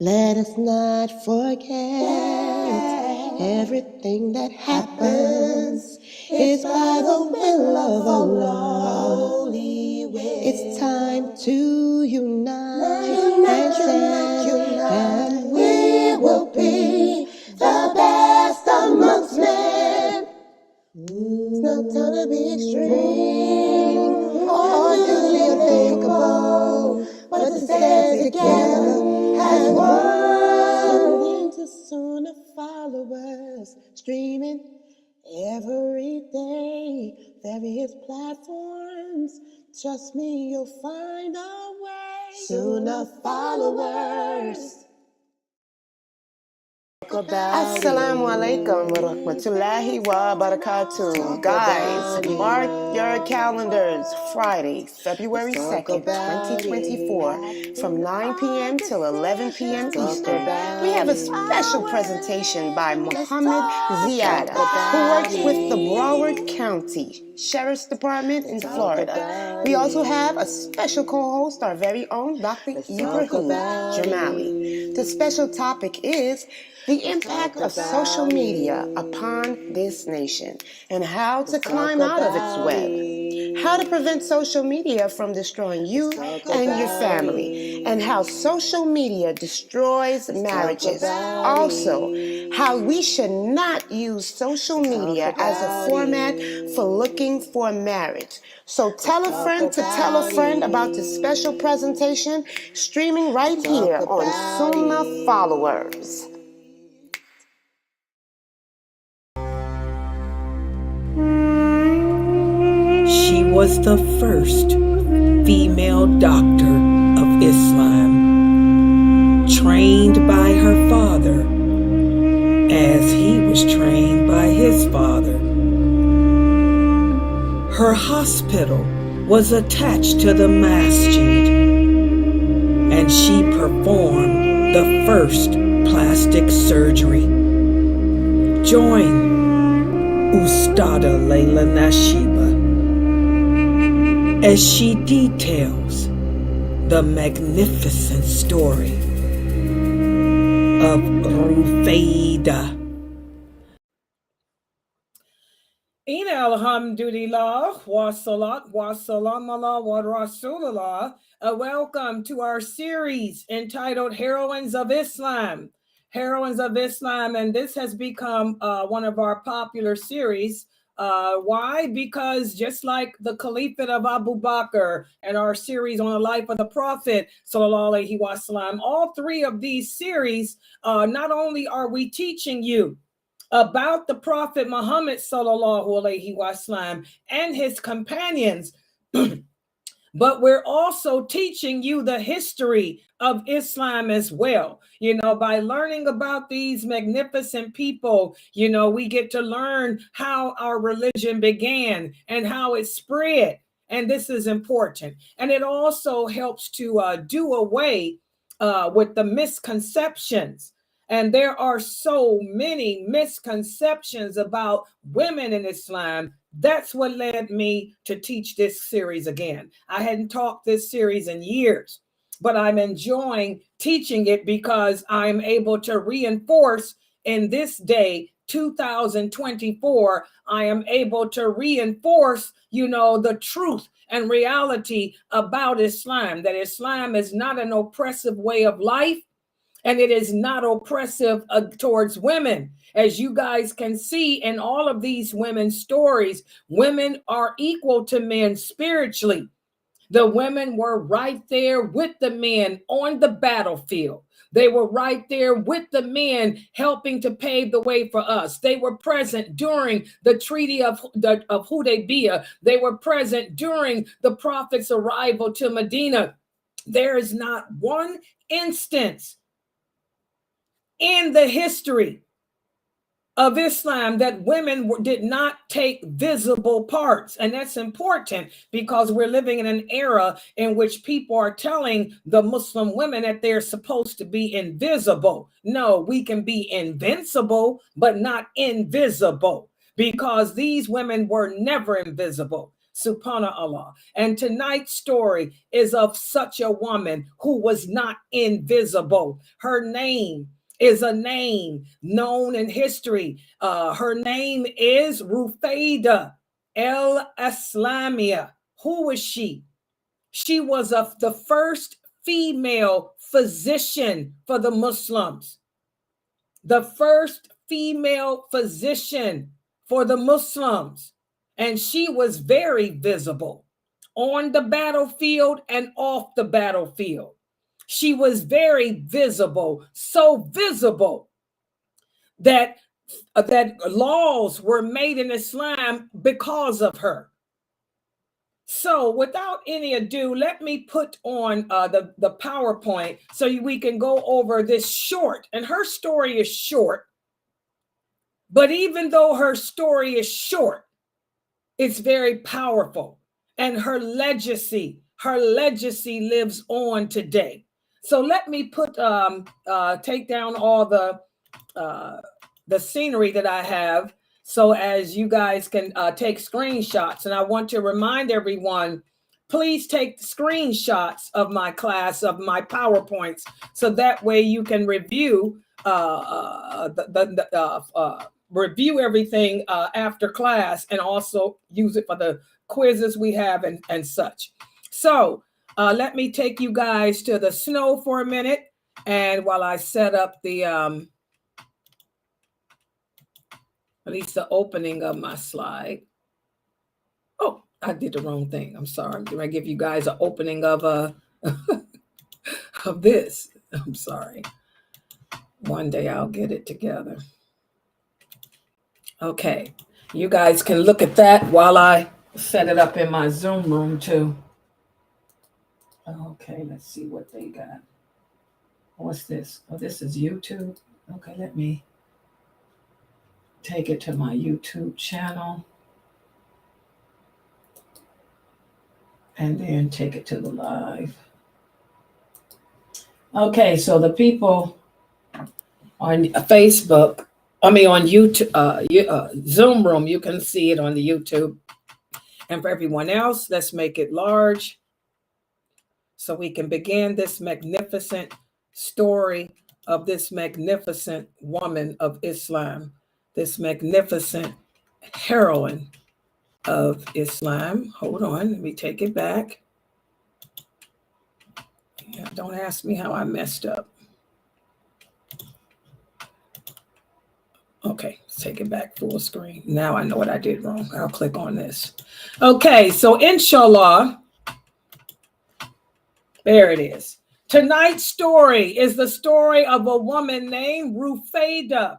Let us not forget everything that happens is by the will of Allah. It's time to unite and stand, and we will be the best amongst men. It's not time to be extreme or the unthinkable, but to stand together as one. Into Sunnah followers, streaming every day, various platforms. Trust me, you'll find a way. Sunnah followers. Assalamu alaikum wa rahmatullahi wa barakatuh. Guys, mark your calendars. Friday, February 2nd, 2024, from 9 p.m. till 11 p.m. Eastern. We have a special presentation by Muhammad Ziada, who works with the Broward County Sheriff's Department in Florida. We also have a special co-host, our very own Dr. Ibrahim Jamali. The special topic is the impact of social media upon this nation and how to climb out of its web. How to prevent social media from destroying you and your family, and how social media destroys marriages. Also, how we should not use social media as a format for looking for marriage. So tell a friend to tell a friend about this special presentation streaming right here on Sunnah Followers. She was the first female doctor of Islam, trained by her father as he was trained by his father. Her hospital was attached to the masjid, and she performed the first plastic surgery. Join Ustada Lailanasheeba as she details the magnificent story of Rufaydah. Ina alhamdulillah wa salat wa salam ala wa rasulullah. Welcome to our series entitled Heroines of Islam. Heroines of Islam, and this has become one of our popular series. Why? Because just like the Caliphate of Abu Bakr and our series on the life of the Prophet, sallallahu alaihi wasallam, all three of these series, not only are we teaching you about the Prophet Muhammad sallallahu alaihi wasallam and his companions, but we're also teaching you the history of Islam as well. You know, by learning about these magnificent people, you know, we get to learn how our religion began and how it spread. And this is important. And it also helps to do away with the misconceptions. And there are so many misconceptions about women in Islam. That's what led me to teach this series again. I hadn't taught this series in years, but I'm enjoying teaching it because I'm able to reinforce in this day, 2024, I am able to reinforce, you know, the truth and reality about Islam, that Islam is not an oppressive way of life, and it is not oppressive towards women. As you guys can see in all of these women's stories, women are equal to men spiritually. The women were right there with the men on the battlefield. They were right there with the men helping to pave the way for us. They were present during the Treaty of Hudaybiyah. They were present during the Prophet's arrival to Medina. There is not one instance in the history of Islam that women did not take visible parts. And that's important because we're living in an era in which people are telling the Muslim women that they're supposed to be invisible. No, we can be invincible, but not invisible, because these women were never invisible. Subhanallah. And tonight's story is of such a woman who was not invisible. Her name is a name known in history. Her name is Rufaydah al Aslamiyah. Who was she? She was the first female physician for the Muslims. The first female physician for the Muslims. And she was very visible on the battlefield and off the battlefield. She was very visible, so visible that laws were made in Islam because of her. So without any ado, let me put on the PowerPoint so we can go over this short. And her story is short. But even though her story is short, it's very powerful. And her legacy lives on today. So let me put take down all the scenery that I have, so as you guys can take screenshots. And I want to remind everyone, please take screenshots of my class, of my PowerPoints, so that way you can review review everything after class, and also use it for the quizzes we have and such. So let me take you guys to the snow for a minute, and while I set up the at least the opening of my slide. Oh, I did the wrong thing. I'm sorry. I'm going to give you guys an opening of of this. I'm sorry. One day I'll get it together. Okay. You guys can look at that while I set it up in my Zoom room too. Okay, let's see what they got. What's this? Oh, this is YouTube. Okay, let me take it to my YouTube channel and then take it to the live. Okay, so the people on Facebook, on YouTube, Zoom room, you can see it on the YouTube. And for everyone else, let's make it large so we can begin this magnificent story of this magnificent woman of Islam, this magnificent heroine of Islam. Hold on, let me take it back. Yeah, don't ask me how I messed up. Okay, let's take it back full screen. Now I know what I did wrong. I'll click on this. Okay, so inshallah, there it is. Tonight's story is the story of a woman named Rufaydah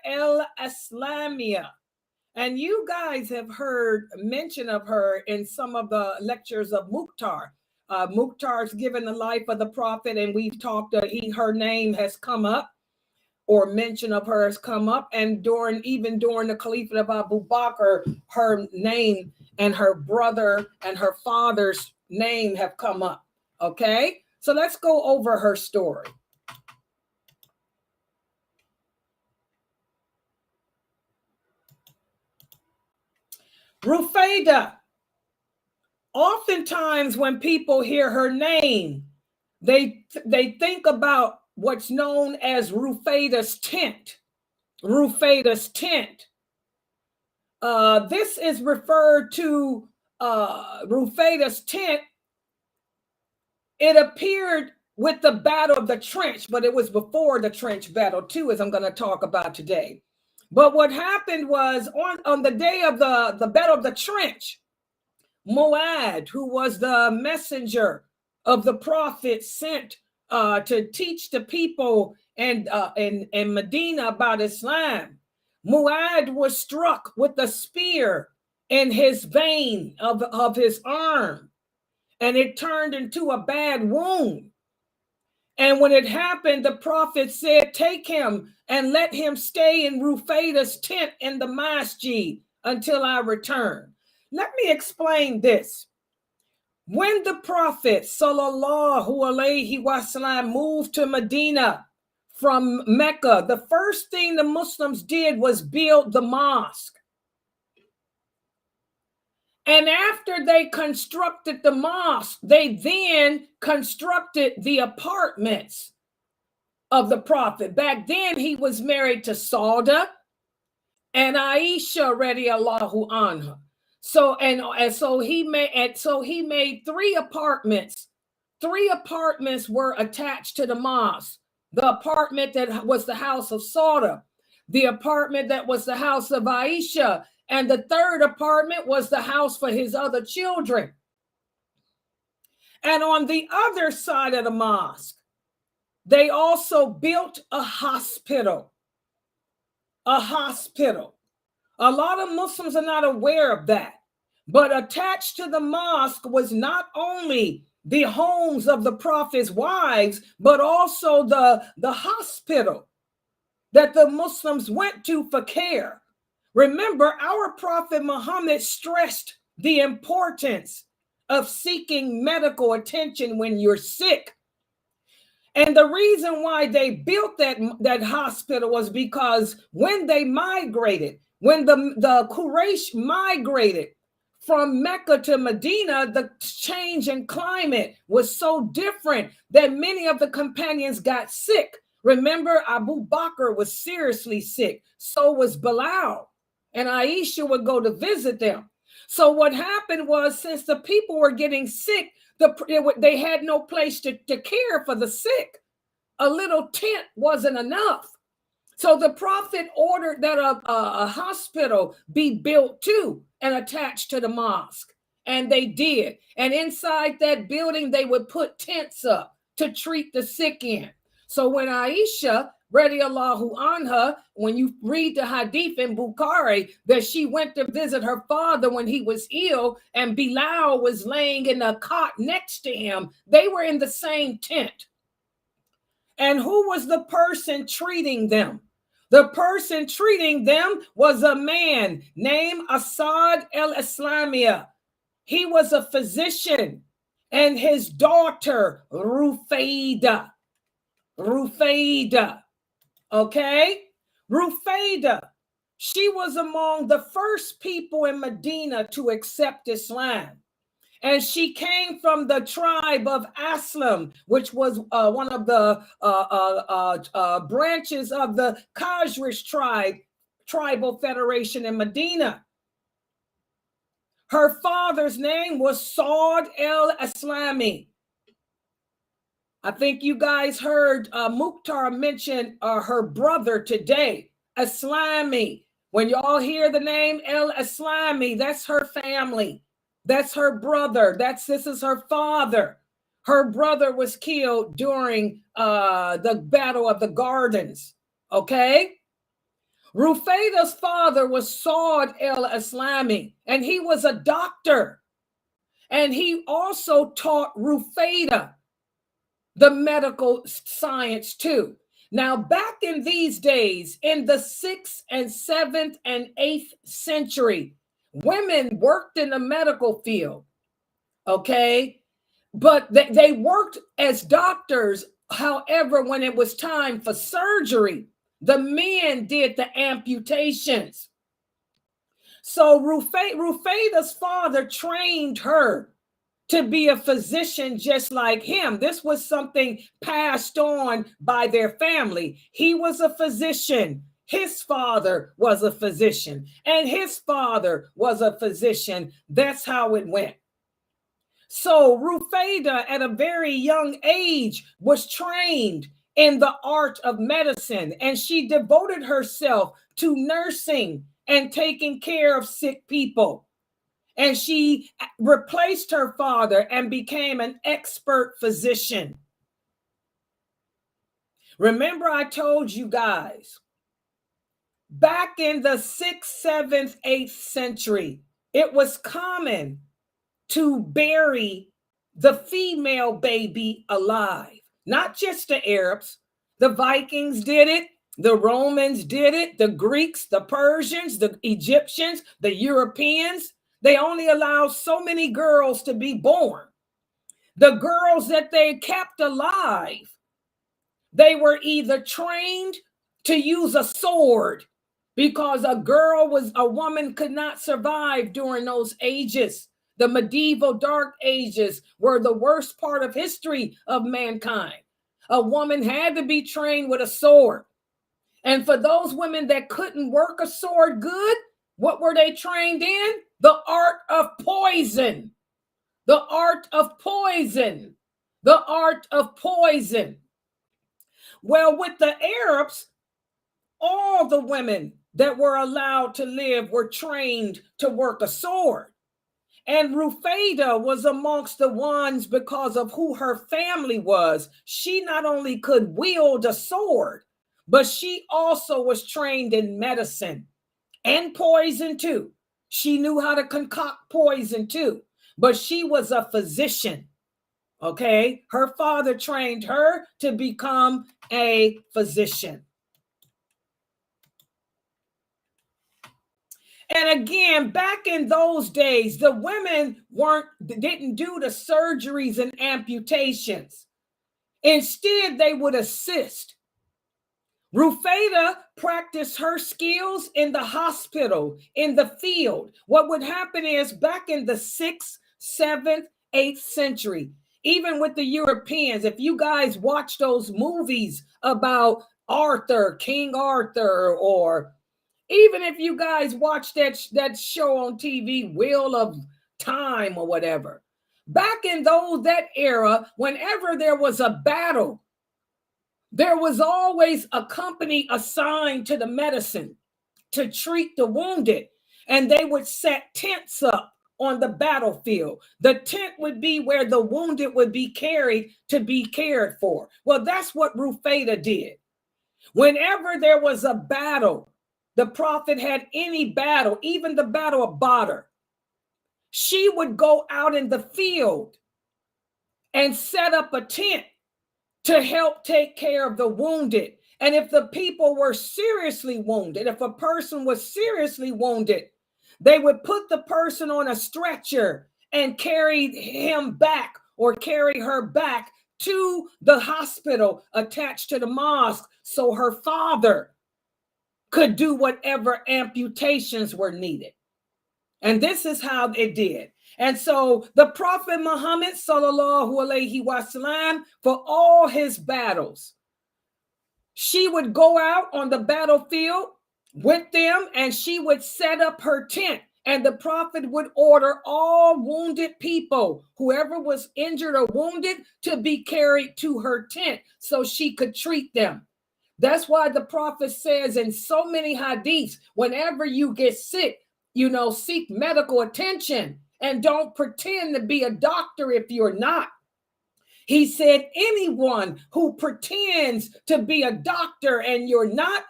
al Aslamiyah. And you guys have heard mention of her in some of the lectures of Mukhtar. Mukhtar's given the life of the prophet, and we've talked, her name has come up, or mention of her has come up. And even during the Caliphate of Abu Bakr, her name and her brother and her father's name have come up. Okay, so let's go over her story. Rufaydah. Oftentimes when people hear her name, they think about what's known as Rufaydah's tent. Rufaydah's tent. This is referred to Rufaydah's tent. It appeared with the Battle of the Trench, but it was before the Trench Battle too, as I'm going to talk about today. But what happened was on the day of the Battle of the Trench, Mu'adh, who was the messenger of the prophet sent to teach the people in Medina about Islam, Mu'adh was struck with a spear in his vein of his arm, and it turned into a bad wound. And when it happened, the prophet said, take him and let him stay in Rufaydah's tent in the masjid until I return. Let me explain this. When the prophet sallallahu alaihi wasallam moved to Medina from Mecca, the first thing the Muslims did was build the mosque. And after they constructed the mosque, they then constructed the apartments of the prophet. Back then, he was married to Sauda and Aisha radiallahu anha. So he made three apartments. Three apartments were attached to the mosque. The apartment that was the house of Sauda, the apartment that was the house of Aisha, and the third apartment was the house for his other children. And on the other side of the mosque, they also built a hospital. A hospital. A lot of Muslims are not aware of that. But attached to the mosque was not only the homes of the prophet's wives, but also the hospital that the Muslims went to for care. Remember, our Prophet Muhammad stressed the importance of seeking medical attention when you're sick. And the reason why they built that hospital was because when they migrated, when the Quraysh migrated from Mecca to Medina, the change in climate was so different that many of the companions got sick. Remember, Abu Bakr was seriously sick. So was Bilal. And Aisha would go to visit them. So what happened was, since the people were getting sick, they had no place to care for the sick. A little tent wasn't enough. So the prophet ordered that a hospital be built too and attached to the mosque. And they did. And inside that building, they would put tents up to treat the sick in. So when Aisha, radiallahu anha, when you read the hadith in Bukhari, that she went to visit her father when he was ill and Bilal was laying in a cot next to him, they were in the same tent. And who was the person treating them? The person treating them was a man named Asad al Aslamiyah. He was a physician, and his daughter, Rufaydah. Okay? Rufaydah, she was among the first people in Medina to accept Islam. And she came from the tribe of Aslam, which was one of the branches of the Khazraj tribal federation in Medina. Her father's name was Sunnahfollowers al-Aslamiyah. I think you guys heard Mukhtar mention her brother today, Islami. When y'all hear the name al-Aslami, that's her family. That's her brother. This is her father. Her brother was killed during the Battle of the Gardens. Okay? Rufaydah's father was Saud al-Aslamiyah, and he was a doctor. And he also taught Rufaydah the medical science too. Now, back in these days, in the 6th and 7th and 8th century, women worked in the medical field, okay? But they worked as doctors. However, when it was time for surgery, the men did the amputations. So Rufaydah's father trained her to be a physician just like him. This was something passed on by their family. He was a physician. His father was a physician, and his father was a physician. That's how it went. So Rufaydah, at a very young age, was trained in the art of medicine, and she devoted herself to nursing and taking care of sick people. And she replaced her father and became an expert physician. Remember, I told you guys, back in the 6th, 7th, 8th century, it was common to bury the female baby alive. Not just the Arabs. The Vikings did it. The Romans did it. The Greeks, the Persians, the Egyptians, the Europeans. They only allowed so many girls to be born. The girls that they kept alive, they were either trained to use a sword, because a woman could not survive during those ages. The medieval dark ages were the worst part of history of mankind. A woman had to be trained with a sword. And for those women that couldn't work a sword good, what were they trained in? The art of poison. The art of poison. The art of poison. Well, with the Arabs, all the women that were allowed to live were trained to work a sword. And Rufaydah was amongst the ones because of who her family was. She not only could wield a sword, but she also was trained in medicine and poison too. She knew how to concoct poison too, but she was a physician. Okay, her father trained her to become a physician. And again, back in those days, the women didn't do the surgeries and amputations. Instead, they would assist. Rufaydah practiced her skills in the hospital, in the field. What would happen is back in the 6th, 7th, 8th century, even with the Europeans, if you guys watch those movies about Arthur, King Arthur, or even if you guys watch that show on TV, Wheel of Time or whatever, back in that era, whenever there was a battle, there was always a company assigned to the medicine to treat the wounded, and they would set tents up on the battlefield. The tent would be where the wounded would be carried to be cared for. Well, that's what Rufaydah did. Whenever there was a battle, the prophet had any battle, even the battle of Badr, she would go out in the field and set up a tent to help take care of the wounded. And if the people were seriously wounded, if a person was seriously wounded, they would put the person on a stretcher and carry him back or carry her back to the hospital attached to the mosque so her father could do whatever amputations were needed. And this is how it did. And so the Prophet Muhammad sallallahu alaihi wasallam, for all his battles, she would go out on the battlefield with them and she would set up her tent. And the Prophet would order all wounded people, whoever was injured or wounded, to be carried to her tent so she could treat them. That's why the Prophet says in so many hadiths, whenever you get sick, seek medical attention and don't pretend to be a doctor if you're not. He said, anyone who pretends to be a doctor and you're not,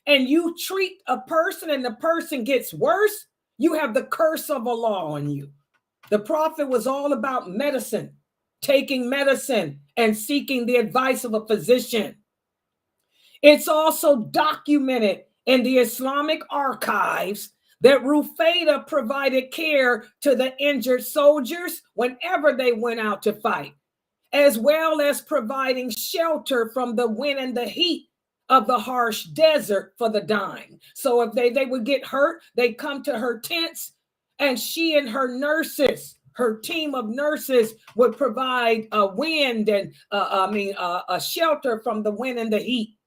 and you treat a person and the person gets worse, you have the curse of Allah on you. The Prophet was all about medicine, taking medicine and seeking the advice of a physician. It's also documented in the Islamic archives that Rufaydah provided care to the injured soldiers whenever they went out to fight, as well as providing shelter from the wind and the heat of the harsh desert for the dying. So if they would get hurt, they come to her tents, and she and her nurses, her team of nurses, would provide a wind and a shelter from the wind and the heat.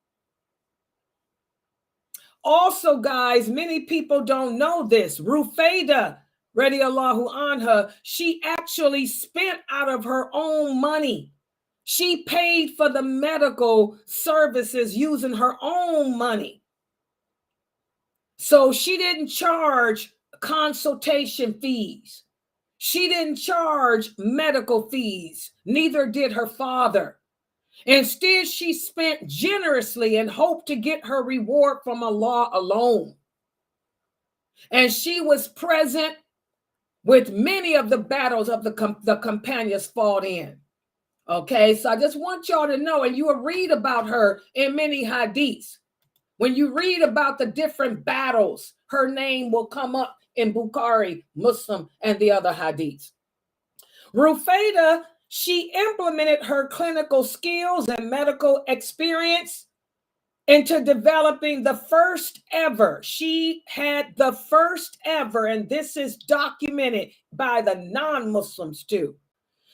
Also, guys, many people don't know this. Rufaydah, radiallahu anha, she actually spent out of her own money. She paid for the medical services using her own money. So she didn't charge consultation fees. She didn't charge medical fees. Neither did her father. Instead, she spent generously and hoped to get her reward from Allah alone. And she was present with many of the battles of the companions fought in. Okay, so I just want y'all to know, and you will read about her in many hadiths. When you read about the different battles, her name will come up in Bukhari, Muslim, and the other hadiths. Rufaydah, she implemented her clinical skills and medical experience into developing the first ever. She had the first ever, and this is documented by the non-Muslims too.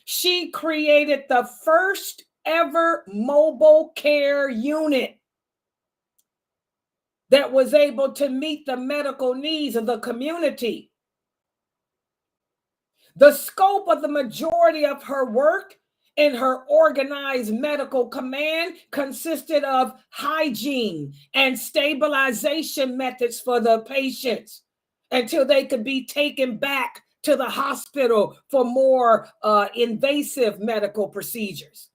She created the first ever mobile care unit that was able to meet the medical needs of the community. The scope of the majority of her work in her organized medical command consisted of hygiene and stabilization methods for the patients until they could be taken back to the hospital for more invasive medical procedures.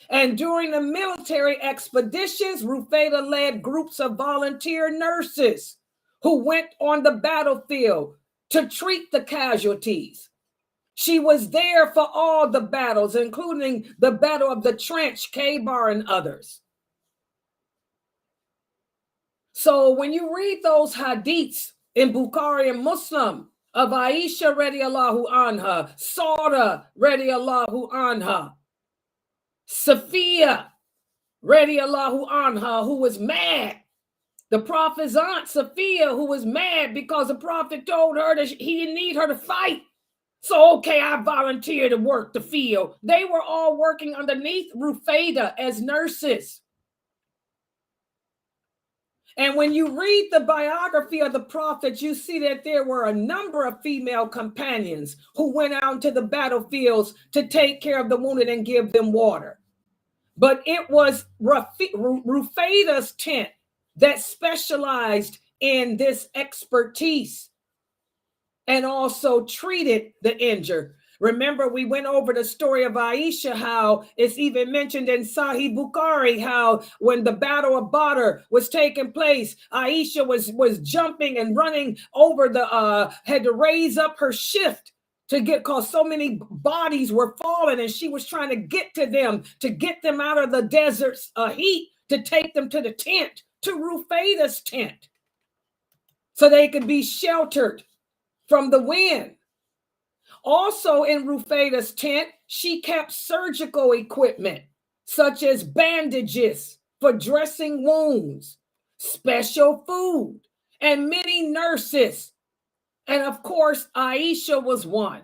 And during the military expeditions, Rufaydah led groups of volunteer nurses who went on the battlefield to treat the casualties. She was there for all the battles, including the Battle of the Trench, Khaybar, and others. So when you read those hadiths in Bukhari and Muslim of Aisha radiallahu anha, Sauda radiallahu anha, Safiya radiallahu anha, who was mad, the Prophet's aunt Safiya, who was mad because the Prophet told her that he didn't need her to fight. So, okay, I volunteered to work the field. They were all working underneath Rufaydah as nurses. And when you read the biography of the Prophet, you see that there were a number of female companions who went out to the battlefields to take care of the wounded and give them water. But it was Rufaydah's tent that specialized in this expertise and also treated the injured. Remember, we went over the story of Aisha, how it's even mentioned in Sahih Bukhari, how when the Battle of Badr was taking place, Aisha was jumping and running over had to raise up her shift to get, because so many bodies were falling, and she was trying to get to them, to get them out of the desert's heat, to take them to the tent, to Rufaydah's tent, so they could be sheltered from the wind. Also in Rufaydah's tent, she kept surgical equipment, such as bandages for dressing wounds, special food, and many nurses. And of course, Aisha was one.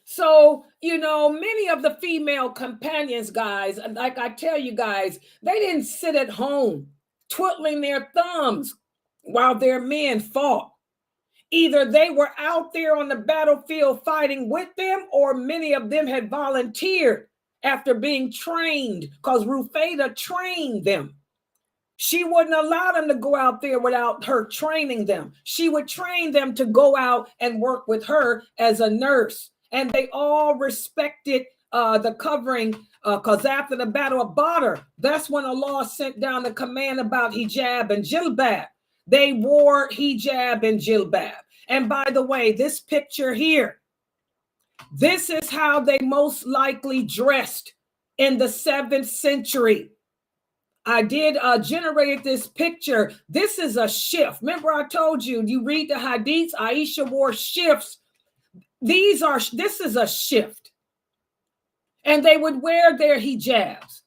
So, you know, many of the female companions, guys, like I tell you guys, they didn't sit at home twiddling their thumbs while their men fought. Either they were out there on the battlefield fighting with them, or many of them had volunteered after being trained, because Rufaydah trained them. She wouldn't allow them to go out there without her training them. She would train them to go out and work with her as a nurse. And they all respected the covering, because after the Battle of Badr, that's when Allah sent down the command about hijab and jilbab. They wore hijab and jilbab. And by the way, this picture here, this is how they most likely dressed in the 7th century. I did generate this picture. This is a shift. Remember I told you, you read the hadiths, Aisha wore shifts. This is a shift. And they would wear their hijabs.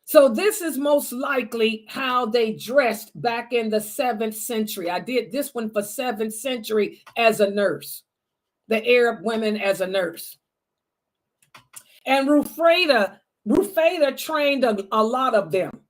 So this is most likely how they dressed back in the 7th century. I did this one for 7th century as a nurse, the Arab women as a nurse. And Rufaydah trained a lot of them.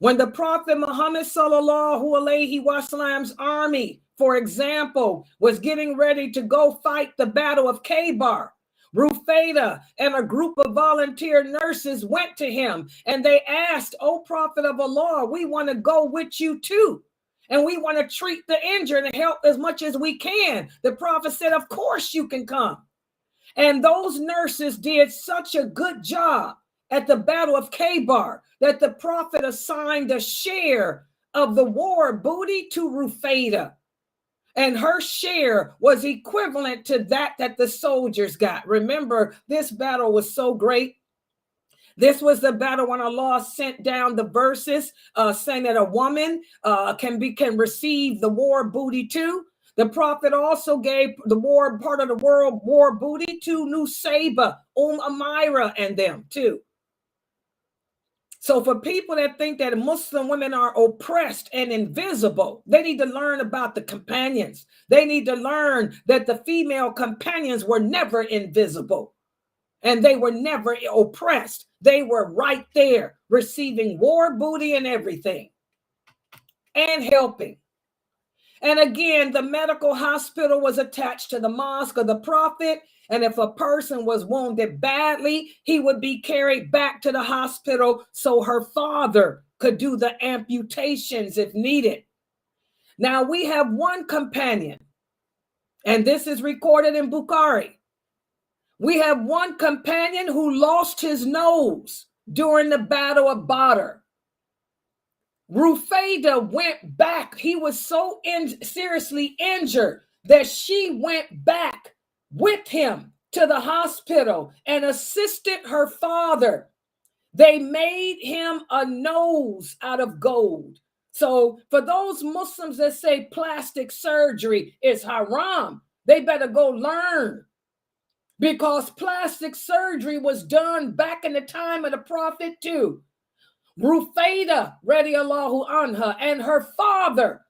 When the Prophet Muhammad sallallahu alaihi wasallam's army, for example, was getting ready to go fight the Battle of Khaybar, Rufaydah and a group of volunteer nurses went to him and they asked, "O Prophet of Allah, we want to go with you too. And we want to treat the injured and help as much as we can." The Prophet said, "Of course you can come." And those nurses did such a good job at the Battle of Khaybar that the Prophet assigned a share of the war booty to Rufaydah. And her share was equivalent to that the soldiers got. Remember, this battle was so great. This was the battle when Allah sent down the verses saying that a woman can receive the war booty too. The Prophet also gave the part of the world war booty to Nusayba, Amira, and them too. So for people that think that Muslim women are oppressed and invisible, they need to learn about the companions. They need to learn that the female companions were never invisible and they were never oppressed. They were right there receiving war booty and everything and helping. And again, the medical hospital was attached to the mosque of the Prophet. And if a person was wounded badly, he would be carried back to the hospital so her father could do the amputations if needed. Now we have one companion, and this is recorded in Bukhari. We have one companion who lost his nose during the Battle of Badr. Rufaydah went back. He was so seriously injured that she went back with him to the hospital and assisted her father. They made him a nose out of gold. So for those Muslims that say plastic surgery is haram, they better go learn, because plastic surgery was done back in the time of the Prophet too. Rufaydah radiallahu anha and her father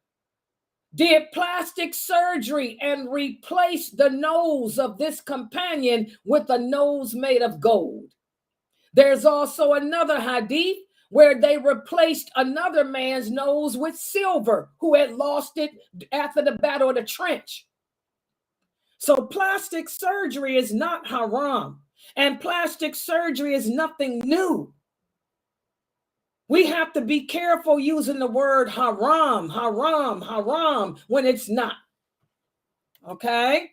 did plastic surgery and replaced the nose of this companion with a nose made of gold. There's also another hadith where they replaced another man's nose with silver who had lost it after the Battle of the Trench. So plastic surgery is not haram, and plastic surgery is nothing new. We have to be careful using the word haram, haram, haram when it's not. Okay?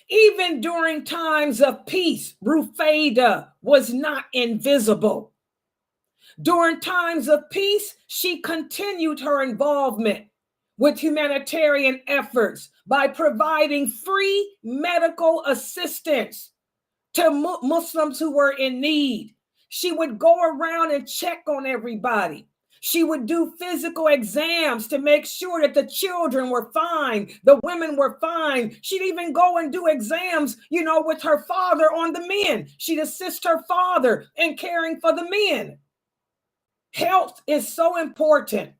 Even during times of peace, Rufaydah was not invisible. During times of peace, she continued her involvement with humanitarian efforts by providing free medical assistance to Muslims who were in need. She would go around and check on everybody. She would do physical exams to make sure that the children were fine, the women were fine. She'd even go and do exams, with her father on the men. She'd assist her father in caring for the men. Health is so important.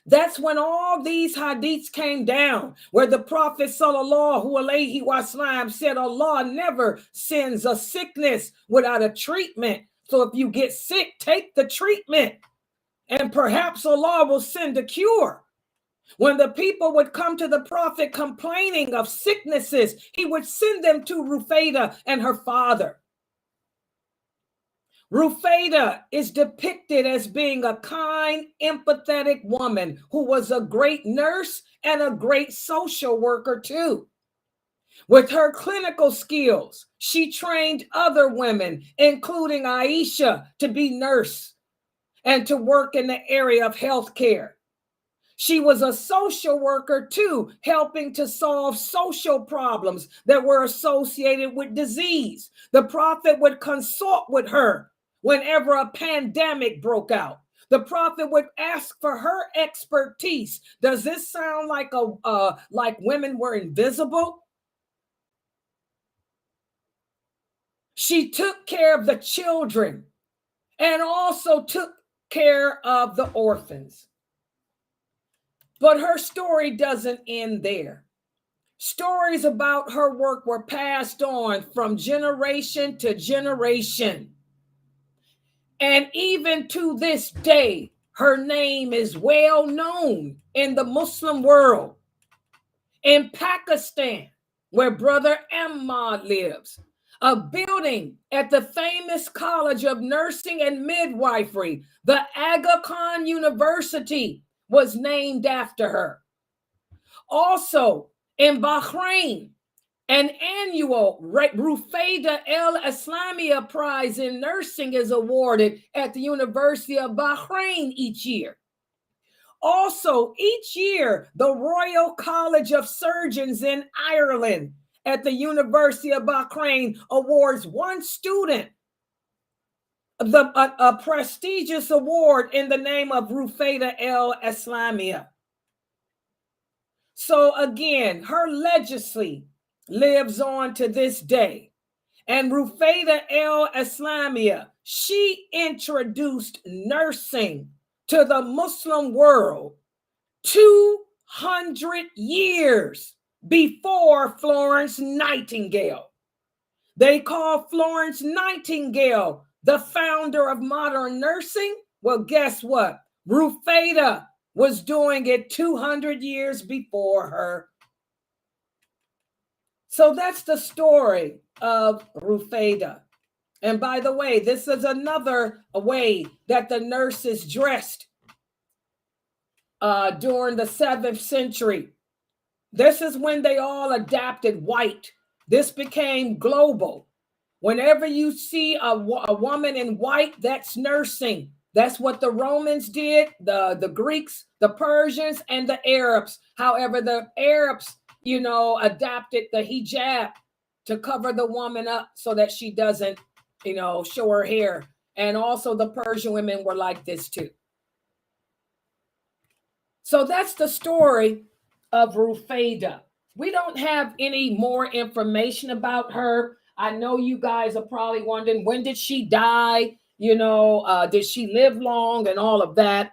That's when all these hadiths came down, where the Prophet sallallahu alaihi wasallam said Allah never sends a sickness without a treatment. So if you get sick, take the treatment, and perhaps Allah will send a cure. When the people would come to the Prophet complaining of sicknesses, he would send them to Rufaydah and her father. Rufaydah is depicted as being a kind, empathetic woman who was a great nurse and a great social worker too. With her clinical skills, she trained other women, including Aisha, to be nurse and to work in the area of healthcare. She was a social worker too, helping to solve social problems that were associated with disease. The Prophet would consult with her whenever a pandemic broke out. The Prophet would ask for her expertise. Does this sound like like women were invisible? She took care of the children and also took care of the orphans. But her story doesn't end there. Stories about her work were passed on from generation to generation. And even to this day, her name is well known in the Muslim world. In Pakistan, where Brother Ahmad lives, a building at the famous College of Nursing and Midwifery, the Aga Khan University, was named after her. Also, in Bahrain, an annual Rufaydah al Aslamiyah Prize in Nursing is awarded at the University of Bahrain each year. Also, each year, the Royal College of Surgeons in Ireland at the University of Bahrain awards one student a prestigious award in the name of Rufaydah al Aslamiyah. So again, her legacy lives on to this day. And Rufaydah al Aslamiyah she introduced nursing to the Muslim world 200 years before Florence Nightingale. They call Florence Nightingale the founder of modern nursing. Well, guess what? Rufaydah was doing it 200 years before her. So that's the story of Rufaydah. And by the way, this is another way that the nurses dressed during the 7th century. This is when they all adapted white. This became global. Whenever you see a woman in white, that's nursing. That's what the Romans did, the Greeks, the Persians, and the Arabs. However, the Arabs, adapted the hijab to cover the woman up so that she doesn't, show her hair. And also the Persian women were like this too. So that's the story of Rufaydah. We don't have any more information about her. I know you guys are probably wondering, when did she die? Did she live long and all of that?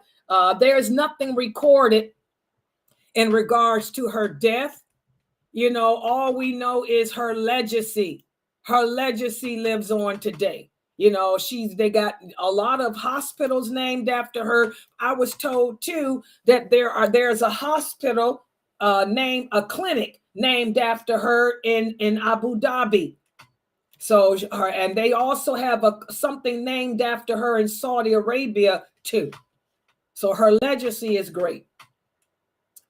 There's nothing recorded in regards to her death. All we know is her legacy. Her legacy lives on today. They got a lot of hospitals named after her. I was told too that there's a hospital a clinic named after her in Abu Dhabi. So and they also have something named after her in Saudi Arabia too. So her legacy is great.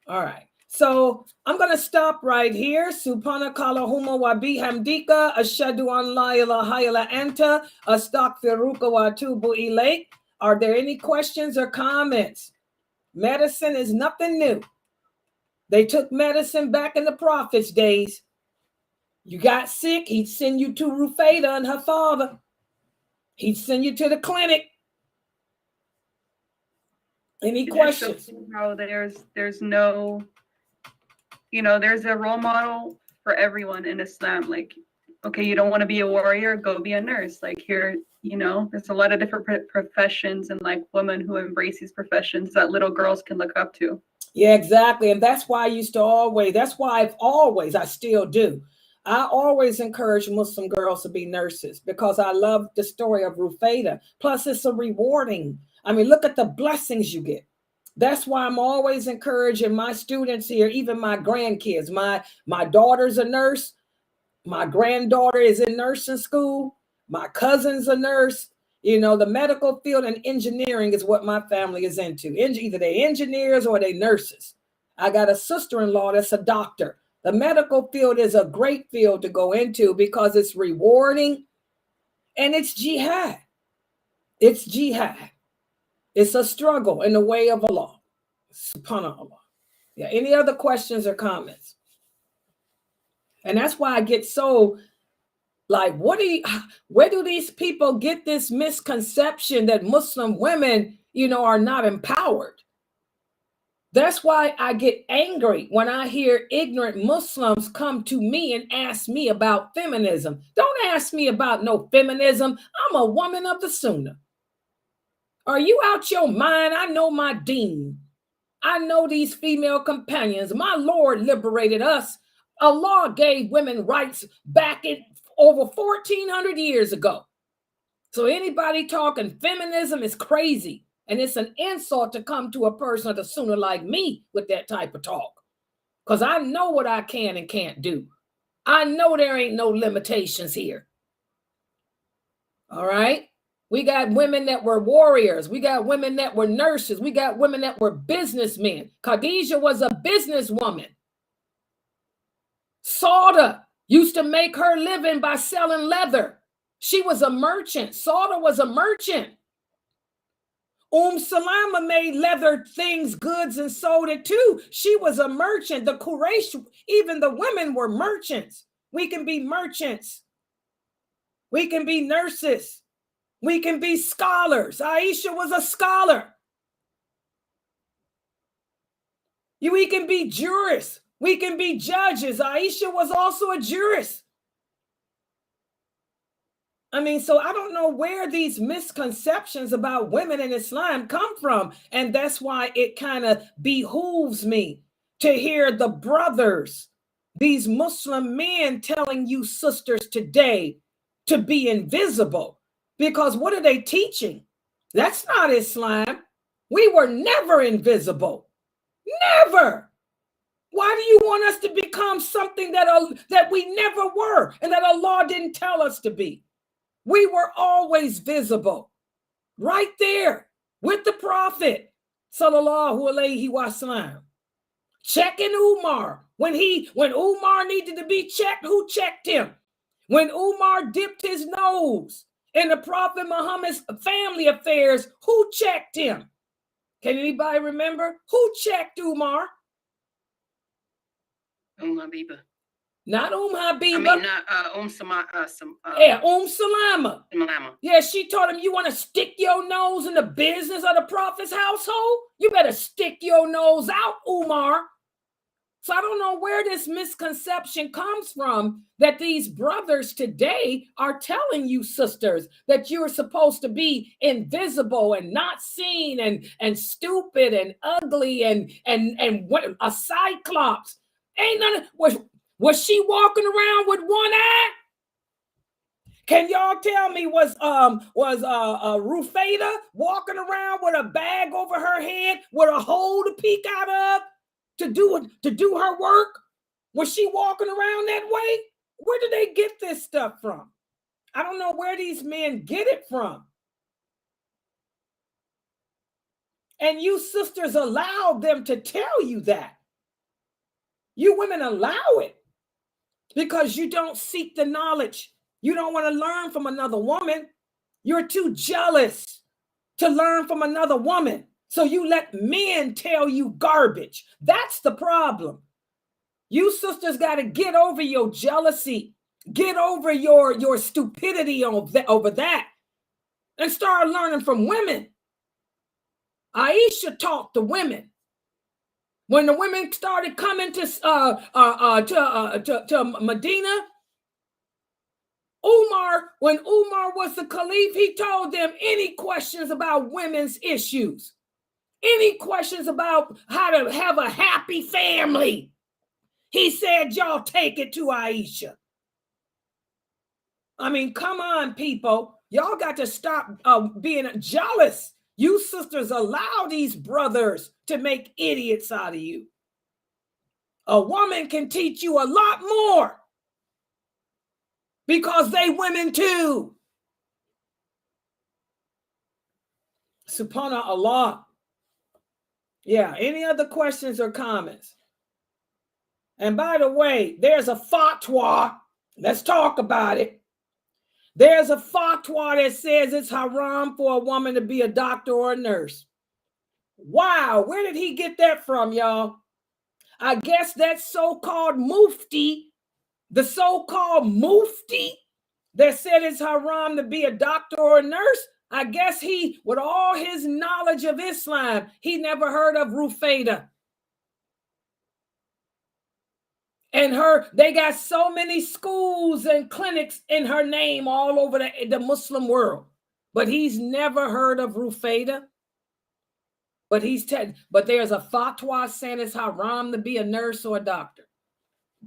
All right. So I'm going to stop right here. Subhanaka Allahumma wa bihamdika ashhadu an la ilaha illa anta astaghfiruka wa atubu ilayk. Are there any questions or comments? Medicine is nothing new. They took medicine back in the Prophet's days. You got sick, he'd send you to Rufaydah and her father. He'd send you to the clinic. Any questions? How there's no, there's a role model for everyone in Islam. Like, okay, you don't want to be a warrior, go be a nurse. Like here, there's a lot of different professions and like women who embrace these professions that little girls can look up to. Yeah, exactly. And that's why I still do. I always encourage Muslim girls to be nurses because I love the story of Rufaydah. Plus, it's a rewarding. I mean, look at the blessings you get. That's why I'm always encouraging my students here, even my grandkids. My daughter's a nurse. My granddaughter is in nursing school. My cousin's a nurse. The medical field and engineering is what my family is into. Either they engineers or they nurses. I got a sister-in-law that's a doctor. The medical field is a great field to go into because it's rewarding and it's jihad. It's jihad. It's a struggle in the way of Allah. SubhanAllah. Yeah. Any other questions or comments? And that's why I get so like, where do these people get this misconception that Muslim women, are not empowered? That's why I get angry when I hear ignorant Muslims come to me and ask me about feminism. Don't ask me about no feminism. I'm a woman of the Sunnah. Are you out your mind? I know my deen. I know these female companions. My Lord liberated us. Allah gave women rights back in over 1,400 years ago. So anybody talking feminism is crazy. And it's an insult to come to a person of the Sunnah like me with that type of talk. Because I know what I can and can't do. I know there ain't no limitations here. All right? We got women that were warriors. We got women that were nurses. We got women that were businessmen. Khadijah was a businesswoman. Sauda used to make her living by selling leather. She was a merchant. Sauda was a merchant. Salama made leather things, goods, and sold it too. She was a merchant. The Quraysh, even the women were merchants. We can be merchants. We can be nurses. We can be scholars. Aisha was a scholar. We can be jurists. We can be judges. Aisha was also a jurist. I mean, so I don't know where these misconceptions about women in Islam come from. And that's why it kind of behooves me to hear the brothers, these Muslim men, telling you sisters today to be invisible. Because what are they teaching? That's not Islam. We were never invisible. Never. Why do you want us to become something that we never were and that Allah didn't tell us to be? We were always visible, right there with the Prophet, sallallahu alaihi wasallam. Checking Umar. When Umar needed to be checked, who checked him? When Umar dipped his nose in the Prophet Muhammad's family affairs, who checked him? Can anybody remember? Who checked Umar? Habiba. Not Habiba. I mean, not Salama. Yeah, she told him, you want to stick your nose in the business of the Prophet's household? You better stick your nose out, Umar. So I don't know where this misconception comes from that these brothers today are telling you sisters that you're supposed to be invisible and not seen and stupid and ugly and a cyclops. Ain't none. Was she walking around with one eye? Can y'all tell me, was Rufaydah walking around with a bag over her head with a hole to peek out of to do her work? Was she walking around that way? Where did they get this stuff from? I don't know where these men get it from. And you sisters allow them to tell you that. You women allow it because you don't seek the knowledge. You don't want to learn from another woman. You're too jealous to learn from another woman. So you let men tell you garbage. That's the problem. You sisters got to get over your jealousy. Get over your stupidity over that and start learning from women. Aisha taught the women. When the women started coming to Medina, when Umar was the caliph, he told them any questions about women's issues, any questions about how to have a happy family, he said, y'all take it to Aisha. I mean, come on, people. Y'all got to stop being jealous. You sisters allow these brothers to make idiots out of you. A woman can teach you a lot more because they women too. Subhanallah. Yeah, any other questions or comments? And by the way, there's a fatwa. Let's talk about it. There's a fatwa that says it's haram for a woman to be a doctor or a nurse. Wow, where did he get that from, y'all? I guess that so-called mufti, the so-called mufti that said it's haram to be a doctor or a nurse, I guess he, with all his knowledge of Islam, he never heard of Rufaydah. And they got so many schools and clinics in her name all over the Muslim world. But he's never heard of Rufaydah. But there's a fatwa saying it's haram to be a nurse or a doctor.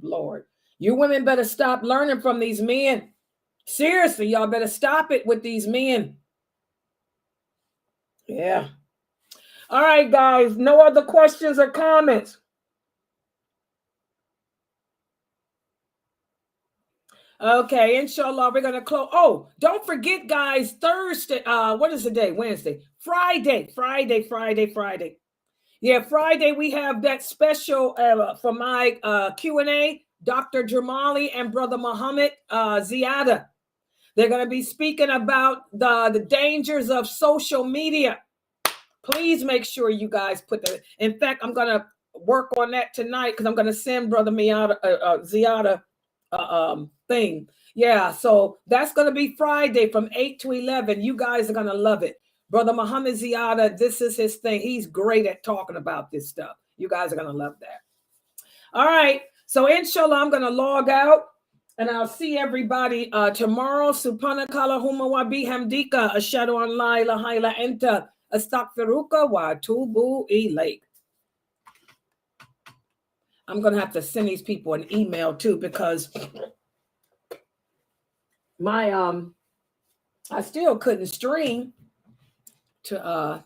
Lord, you women better stop learning from these men. Seriously, y'all better stop it with these men. Yeah. All right, guys. No other questions or comments? Okay, inshallah, we're going to close. Oh, don't forget, guys, Thursday. What is the day? Wednesday. Friday. Yeah, Friday, we have that special for my Q&A, Dr. Jamali and Brother Muhammad Ziyada. They're going to be speaking about the dangers of social media. Please make sure you guys put that. In fact, I'm going to work on that tonight because I'm going to send Brother Ziyada thing. Yeah, so that's going to be Friday from 8 to 11. You guys are going to love it. Brother Muhammad Ziyada, this is his thing. He's great at talking about this stuff. You guys are going to love that. All right. So inshallah, I'm going to log out And I'll see everybody tomorrow. Subhanakala huma wa bihamdika. Ashhadu an la ilaha illa anta. Astaghfiruka wa atubu ilayk. I'm going to have to send these people an email too, because my I still couldn't stream to